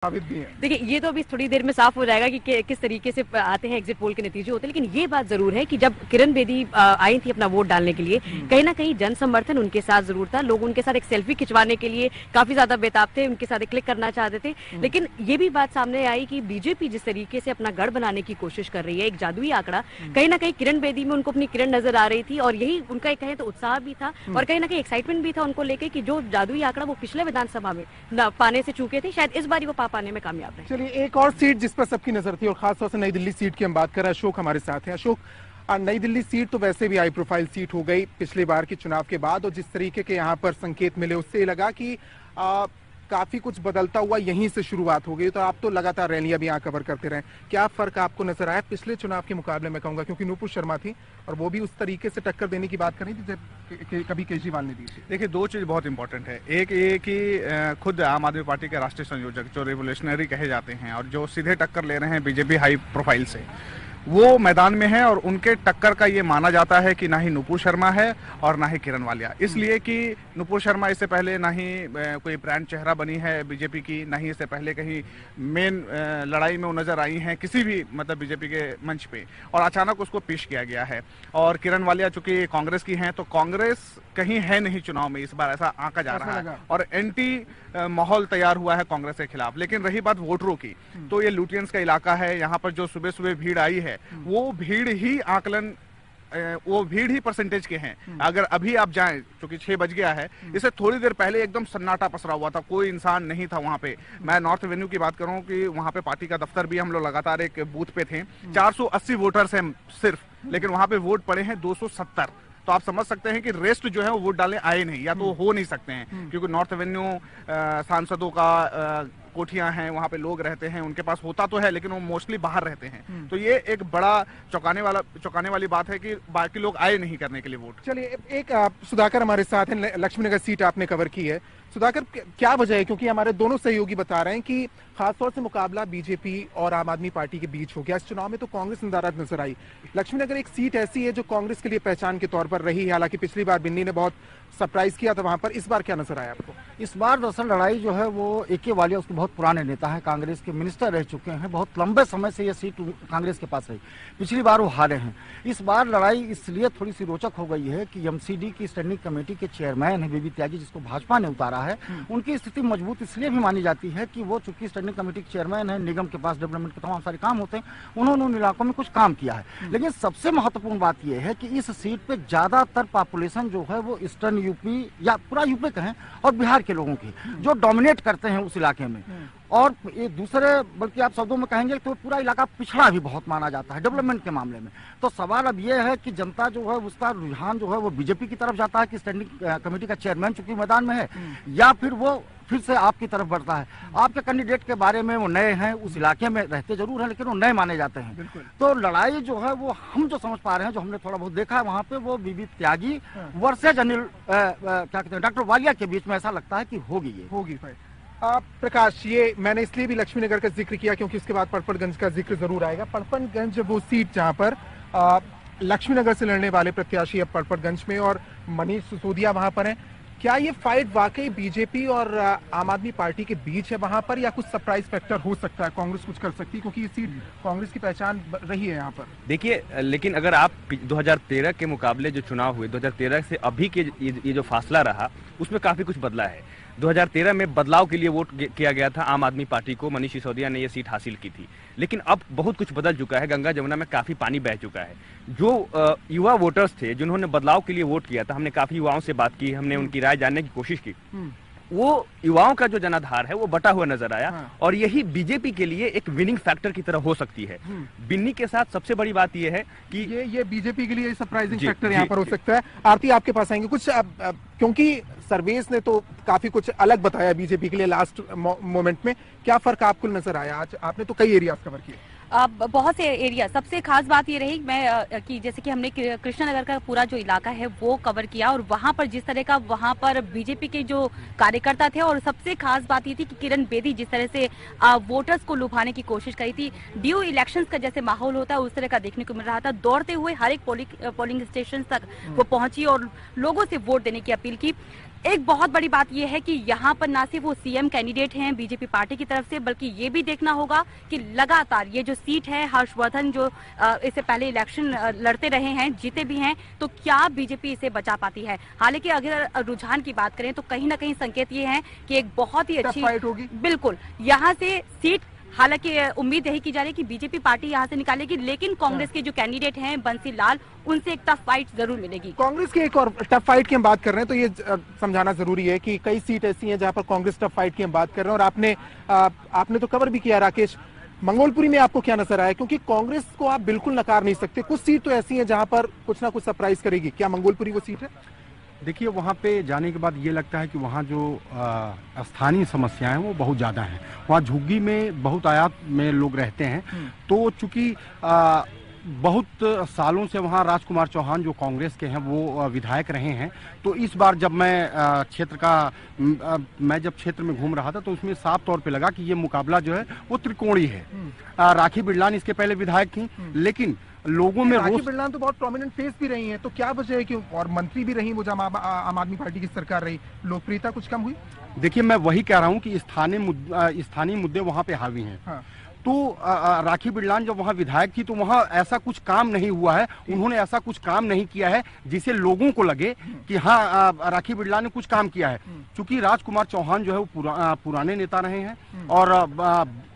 भी है। देखिए, ये तो अभी थोड़ी देर में साफ हो जाएगा कि किस तरीके से आते हैं एग्जिट पोल के नतीजे होते हैं। लेकिन ये बात जरूर है कि जब किरण बेदी आई थी अपना वोट डालने के लिए, कहीं ना कहीं जन समर्थन उनके साथ जरूर था। लोग उनके साथ एक सेल्फी खिंचवाने के लिए काफी ज्यादा बेताब थे, उनके साथ क्लिक करना चाहते थे। लेकिन ये भी बात सामने आई कि बीजेपी जिस तरीके से अपना गढ़ बनाने की कोशिश कर रही है, एक जादुई आंकड़ा, कहीं ना कहीं किरण बेदी में उनको अपनी किरण नजर आ रही थी। और यही उनका कहें तो उत्साह भी था और कहीं ना कहीं एक्साइटमेंट भी था उनको लेकर कि जो जादुई आंकड़ा वो पिछले विधानसभा में पाने से चूके थे, शायद इस बार वो पाने में कामयाब रहे। चलिए, एक और सीट जिस पर सबकी नजर थी और खासतौर से नई दिल्ली सीट की हम बात करें, अशोक हमारे साथ हैं। अशोक, नई दिल्ली सीट तो वैसे भी हाई प्रोफाइल सीट हो गई पिछली बार के चुनाव के बाद, और जिस तरीके के यहाँ पर संकेत मिले उससे लगा कि काफी कुछ बदलता हुआ यहीं से शुरुआत हो गई। तो आप तो लगातार रैलियां भी यहाँ कवर करते रहे, क्या फर्क आपको नजर आया पिछले चुनाव के मुकाबले में? कहूंगा क्योंकि नूपुर शर्मा थी और वो भी उस तरीके से टक्कर देने की बात करी थी जब कभी केजरीवाल ने दी थी। देखिए, दो चीज बहुत इंपॉर्टेंट है। एक ये कि खुद आम आदमी पार्टी के राष्ट्रीय संयोजक जो रिवोल्यूशनरी कहे जाते हैं और जो सीधे टक्कर ले रहे हैं बीजेपी हाई प्रोफाइल से, वो मैदान में है। और उनके टक्कर का ये माना जाता है कि ना ही नुपुर शर्मा है और ना ही किरण वालिया, इसलिए कि नुपुर शर्मा इससे पहले ना ही कोई ब्रांड चेहरा बनी है बीजेपी की, ना ही इससे पहले कहीं मेन लड़ाई में वो नजर आई हैं किसी भी मतलब बीजेपी के मंच पे, और अचानक उसको पेश किया गया है। और किरण वालिया चूंकि कांग्रेस की हैं, तो कांग्रेस कहीं है नहीं चुनाव में इस बार, ऐसा आंका जा रहा है। और एंटी माहौल तैयार हुआ है कांग्रेस के खिलाफ। लेकिन रही बात वोटरों की, तो ये लुटियंस का इलाका है। यहाँ पर जो सुबह सुबह भीड़ आई है, वो भीड़ ही आकलन, वो भीड़ ही परसेंटेज के हैं। अगर अभी आप जाएं, क्योंकि 6 बज गया है, इससे थोड़ी देर पहले एकदम सन्नाटा पसरा हुआ था, कोई इंसान नहीं था वहां पे। मैं नॉर्थ एवेन्यू की बात करूं कि वहां पे पार्टी का दफ्तर भी, हम लोग लगातार एक बूथ पे थे। 480 वोटर्स हैं सिर्फ, लेकिन वहां पे वोट पड़े हैं 270। तो आप समझ सकते हैं कि रेस्ट जो है वो वोट डालने आए नहीं, या तो हो नहीं सकते हैं, क्योंकि नॉर्थ एवेन्यू सांसदों का कोठियां हैं, वहां पे लोग रहते हैं, उनके पास होता तो है लेकिन वो मोस्टली बाहर रहते हैं। तो ये एक बड़ा चौंकाने वाली बात है कि बाकी लोग आए नहीं करने के लिए वोट। चलिए, एक सुधाकर हमारे साथ हैं, लक्ष्मीनगर सीट आपने कवर की है। सुधाकर, क्या वजह है? क्योंकि हमारे दोनों सहयोगी बता रहे हैं कि खासतौर से मुकाबला बीजेपी और आम आदमी पार्टी के बीच हो गया। इस चुनाव में तो कांग्रेस नाराज नजर आई। लक्ष्मीनगर एक सीट ऐसी है जो कांग्रेस के लिए पहचान के तौर पर रही है, हालांकि पिछली बार बिन्नी ने बहुत सरप्राइज किया था वहां पर। इस बार क्या नजर आया आपको? इस बार दरअसल लड़ाई जो है वो AK वालिया, उसके बहुत पुराने नेता हैं, कांग्रेस के मिनिस्टर रह चुके हैं, बहुत लंबे समय से ये सीट कांग्रेस के पास रही। पिछली बार वो हारे हैं। इस बार लड़ाई इसलिए थोड़ी सी रोचक हो गई है कि MCD की स्टैंडिंग कमेटी के चेयरमैन है बीबी त्यागी, जिसको भाजपा ने उतारा है। उनकी स्थिति मजबूत इसलिए भी मानी जाती है कि वो चूंकि स्टैंडिंग कमेटी के चेयरमैन है, निगम के पास डेवलपमेंट के तमाम सारे काम होते हैं, उन्होंने उन इलाकों में कुछ काम किया है। लेकिन सबसे महत्वपूर्ण बात यह है कि इस सीट पे ज्यादातर पॉपुलेशन जो है वो ईस्टर्न यूपी या पूरा यूपी कहें और बिहार के लोगों की, जो डोमिनेट करते हैं उस इलाके में। और ये दूसरे, बल्कि आप शब्दों में कहेंगे तो पूरा इलाका पिछड़ा भी बहुत माना जाता है डेवलपमेंट के मामले में। तो सवाल अब ये है कि जनता जो है उसका रुझान जो है वो बीजेपी की तरफ जाता है कि स्टैंडिंग कमेटी का चेयरमैन चूंकि मैदान में है, या फिर वो फिर से आपकी तरफ बढ़ता है। आपके कैंडिडेट के बारे में वो नए हैं, उस इलाके में रहते जरूर हैं लेकिन वो नए माने जाते हैं। तो लड़ाई जो है वो हम जो समझ पा रहे हैं, जो हमने थोड़ा बहुत देखा है वहां पे, वो बीबी त्यागी वर्सेज अनिल क्या कहते हैं डॉक्टर वालिया के बीच में ऐसा लगता है कि होगी। ये होगी भाई। प्रकाश, ये मैंने इसलिए भी लक्ष्मीनगर का जिक्र किया क्योंकि उसके बाद पड़पड़गंज का जिक्र जरूर आएगा। पड़पड़गंज वो सीट जहां पर लक्ष्मीनगर से लड़ने वाले प्रत्याशी अब पड़पड़गंज में और मनीष सिसोदिया वहां पर हैं। क्या ये फाइट वाकई बीजेपी और आम आदमी पार्टी के बीच है वहां पर, या कुछ सरप्राइज फैक्टर हो सकता है, कांग्रेस कुछ कर सकती है क्योंकि ये सीट कांग्रेस की पहचान रही है यहाँ पर? देखिए, लेकिन अगर आप 2013 के मुकाबले जो चुनाव हुए, 2013 से अभी के ये जो फासला रहा, उसमें काफी कुछ बदला है। 2013 में बदलाव के लिए वोट किया गया था आम आदमी पार्टी को, मनीष सिसोदिया ने यह सीट हासिल की थी। लेकिन अब बहुत कुछ बदल चुका है, गंगा जमुना में काफी पानी बह चुका है। जो युवा वोटर्स थे जिन्होंने बदलाव के लिए वोट किया था, हमने काफी युवाओं से बात की, हमने उनकी राय जानने की कोशिश की। वो युवाओं का जो जनाधार है वो बटा हुआ नजर आया। और यही बीजेपी के लिए एक विनिंग फैक्टर की तरह हो सकती है। बिन्नी के साथ सबसे बड़ी बात यह है कि ये बीजेपी के लिए सरप्राइजिंग फैक्टर यहाँ पर हो सकता है। आरती, आपके पास आएंगे कुछ, क्योंकि सर्वेस ने तो काफी कुछ अलग बताया बीजेपी के लिए लास्ट मोमेंट में। क्या फर्क आपको नजर आया? आज आपने तो कई एरियाज कवर किए। बहुत से एरिया। सबसे खास बात ये रही मैं कि जैसे कि हमने कृष्णनगर का पूरा जो इलाका है वो कवर किया, और वहां पर जिस तरह का वहां पर बीजेपी के जो कार्यकर्ता थे, और सबसे खास बात ये थी कि किरण बेदी जिस तरह से वोटर्स को लुभाने की कोशिश करी थी। ड्यू इलेक्शंस का जैसे माहौल होता है उस तरह का देखने को मिल रहा था। दौड़ते हुए हर एक पोलिंग स्टेशन तक वो पहुंची और लोगों से वोट देने की अपील की। एक बहुत बड़ी बात यह है कि यहाँ पर ना सिर्फ वो सीएम कैंडिडेट हैं बीजेपी पार्टी की तरफ से, बल्कि ये भी देखना होगा कि लगातार ये जो सीट है, हर्षवर्धन जो इससे पहले इलेक्शन लड़ते रहे हैं, जीते भी हैं, तो क्या बीजेपी इसे बचा पाती है। हालांकि अगर रुझान की बात करें तो कहीं ना कहीं संकेत ये है कि एक बहुत ही अच्छी फाइट होगी। बिल्कुल यहाँ से सीट, हालांकि उम्मीद यही की जा रही है कि बीजेपी पार्टी यहां से निकालेगी, लेकिन कांग्रेस के जो कैंडिडेट हैं बंसी लाल, उनसे एक टफ फाइट जरूर मिलेगी। कांग्रेस की एक और टफ फाइट की हम बात कर रहे हैं तो ये समझाना जरूरी है कि कई सीट ऐसी हैं जहां पर कांग्रेस टफ फाइट की हम बात कर रहे हैं। और आपने तो कवर भी किया राकेश, मंगोलपुरी में आपको क्या नजर आया, क्योंकि कांग्रेस को आप बिल्कुल नकार नहीं सकते, कुछ सीट तो ऐसी है जहां पर कुछ ना कुछ सरप्राइज करेगी। क्या मंगोलपुरी वो सीट है? देखिए, वहाँ पे जाने के बाद ये लगता है कि वहाँ जो स्थानीय समस्याएं हैं वो बहुत ज़्यादा हैं। वहाँ झुग्गी में बहुत आयात में लोग रहते हैं, तो चूंकि बहुत सालों से वहाँ राजकुमार चौहान जो कांग्रेस के हैं वो विधायक रहे हैं, तो इस बार जब मैं क्षेत्र में घूम रहा था तो उसमें साफ तौर पे लगा कि ये मुकाबला जो है वो त्रिकोणीय है। राखी बिरलान इसके पहले विधायक थी, लेकिन लोगों में राखी बिरलान तो बहुत प्रोमिनेंट फेस भी रही हैं, तो क्या वजह है कि और मंत्री भी रही, वो जब आम आदमी पार्टी की सरकार रही, लोकप्रियता कुछ कम हुई? देखिए, मैं वही कह रहा हूँ कि स्थानीय मुद्दे वहाँ पे हावी हैं। हाँ। तो राखी बिरलान जब वहाँ विधायक थी तो वहाँ ऐसा कुछ काम नहीं हुआ है, उन्होंने ऐसा कुछ काम नहीं किया है जिसे लोगों को लगे कि हाँ राखी बिरलान ने कुछ काम किया है। चूंकि राजकुमार चौहान जो है वो पुराने नेता रहे हैं और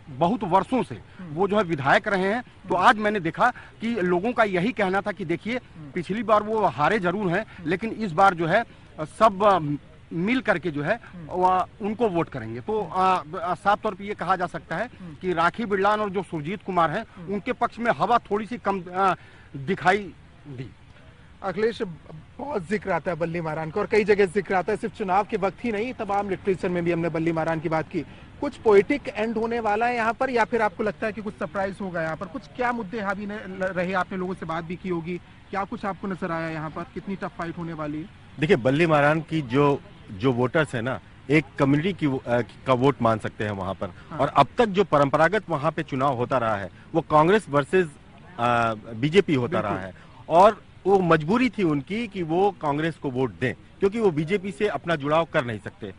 बहुत वर्षों से वो जो है विधायक रहे हैं, तो आज मैंने देखा कि लोगों का यही कहना था कि देखिए, पिछली बार वो हारे जरूर हैं, लेकिन इस बार जो है सब मिल करके जो है उनको वोट करेंगे। तो साफ तौर पे ये कहा जा सकता है कि राखी बिरलान और जो सुरजीत कुमार हैं उनके पक्ष में हवा थोड़ी सी कम दिखाई दी। अखिलेश, बहुत जिक्र आता है बल्ली मारान का और कई जगह जिक्र आता है, सिर्फ चुनाव के वक्त ही नहीं, तमाम लिटरेचर में भी हमने बल्ली मारान की बात की। कुछ पोएटिक एंड होने वाला है यहाँ पर, या फिर आपको लगता है कि कुछ सरप्राइज होगा यहाँ पर? कुछ क्या मुद्दे हावी रहे, आपने लोगों से बात भी की होगी, क्या कुछ आपको नजर आया यहाँ पर, कितनी टफ फाइट होने वाली है? देखिए, बल्ली मारान की जो वोटर्स है ना, एक कम्युनिटी का वोट मान सकते हैं वहां पर। हाँ। और अब तक जो परंपरागत वहां पे चुनाव होता रहा है वो कांग्रेस वर्सेस बीजेपी होता रहा है, और वो मजबूरी थी उनकी कि वो कांग्रेस को वोट दें, क्योंकि वो बीजेपी से अपना जुड़ाव कर नहीं सकते।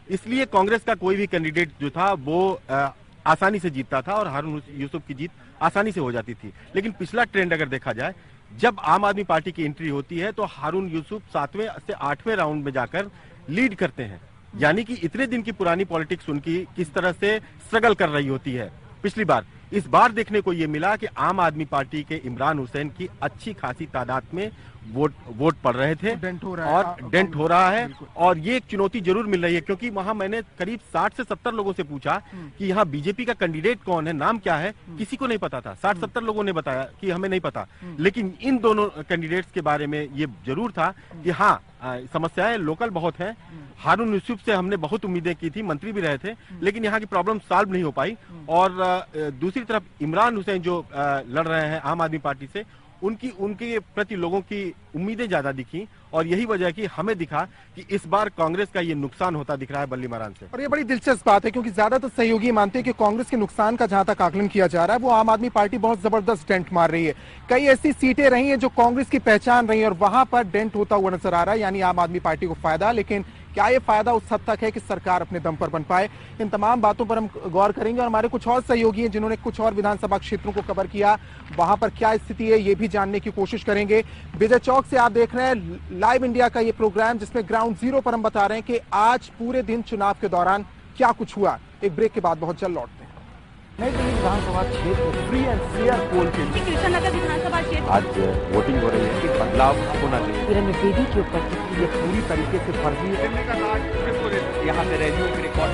इसलिए कांग्रेस का कोई भी कैंडिडेट जो था वो आसानी से जीतता था और हारून यूसुफ की जीत आसानी से हो जाती थी। लेकिन पिछला ट्रेंड अगर देखा जाए, जब आम आदमी पार्टी की एंट्री होती है तो हारून यूसुफ 7वें से 8वें राउंड में जाकर लीड करते हैं। यानी कि इतने दिन की पुरानी पॉलिटिक्स उनकी किस तरह से स्ट्रगल कर रही होती है पिछली बार। इस बार देखने को ये मिला कि आम आदमी पार्टी के इमरान हुसैन की अच्छी खासी तादाद में वोट पड़ रहे थे और डेंट हो रहा है, और ये एक चुनौती जरूर मिल रही है, क्योंकि वहां मैंने करीब 60 से 70 लोगों से पूछा कि यहाँ बीजेपी का कैंडिडेट कौन है, नाम क्या है, किसी को नहीं पता था। 60-70 लोगों ने बताया कि हमें नहीं पता, लेकिन इन दोनों कैंडिडेट्स के बारे में ये जरूर था कि हाँ, समस्याएं लोकल बहुत हैं। हारून यूसुफ से हमने बहुत उम्मीदें की थी, मंत्री भी रहे थे, लेकिन यहाँ की प्रॉब्लम सॉल्व नहीं हो पाई। और दूसरी तरफ इमरान हुसैन जो लड़ रहे हैं आम आदमी पार्टी से, उनके प्रति लोगों की उम्मीदें ज्यादा दिखी, और यही वजह है कि हमें दिखा कि इस बार कांग्रेस का ये नुकसान होता दिख रहा है बल्ली मारान से। और ये बड़ी दिलचस्प बात है, क्योंकि ज्यादातर सहयोगी मानते हैं कि कांग्रेस के नुकसान का जहां तक आकलन किया जा रहा है, वो आम आदमी पार्टी बहुत जबरदस्त डेंट मार रही है। कई ऐसी सीटें रही हैं जो कांग्रेस की पहचान रही है और वहां पर डेंट होता हुआ नजर आ रहा है, यानी आम आदमी पार्टी को फायदा। लेकिन क्या ये फायदा उस हद तक है कि सरकार अपने दम पर बन पाए? इन तमाम बातों पर हम गौर करेंगे, और हमारे कुछ और सहयोगी हैं जिन्होंने कुछ और विधानसभा क्षेत्रों को कवर किया, वहां पर क्या स्थिति है ये भी जानने की कोशिश करेंगे। विजय चौक से आप देख रहे हैं लाइव इंडिया का ये प्रोग्राम, जिसमें ग्राउंड जीरो पर हम बता रहे हैं कि आज पूरे दिन चुनाव के दौरान क्या कुछ हुआ। एक ब्रेक के बाद बहुत जल्द लौटते हैं। नई दिल्ली विधानसभा क्षेत्र फ्री एंड फेयर पोल के लिए कृष्णनगर विधानसभा क्षेत्र आज वोटिंग हो रही है कि बदलाव होना चाहिए। किरण बेदी के ऊपर ये पूरी तरीके से फर्जी है। यहाँ पे रैलियों के रिकॉर्ड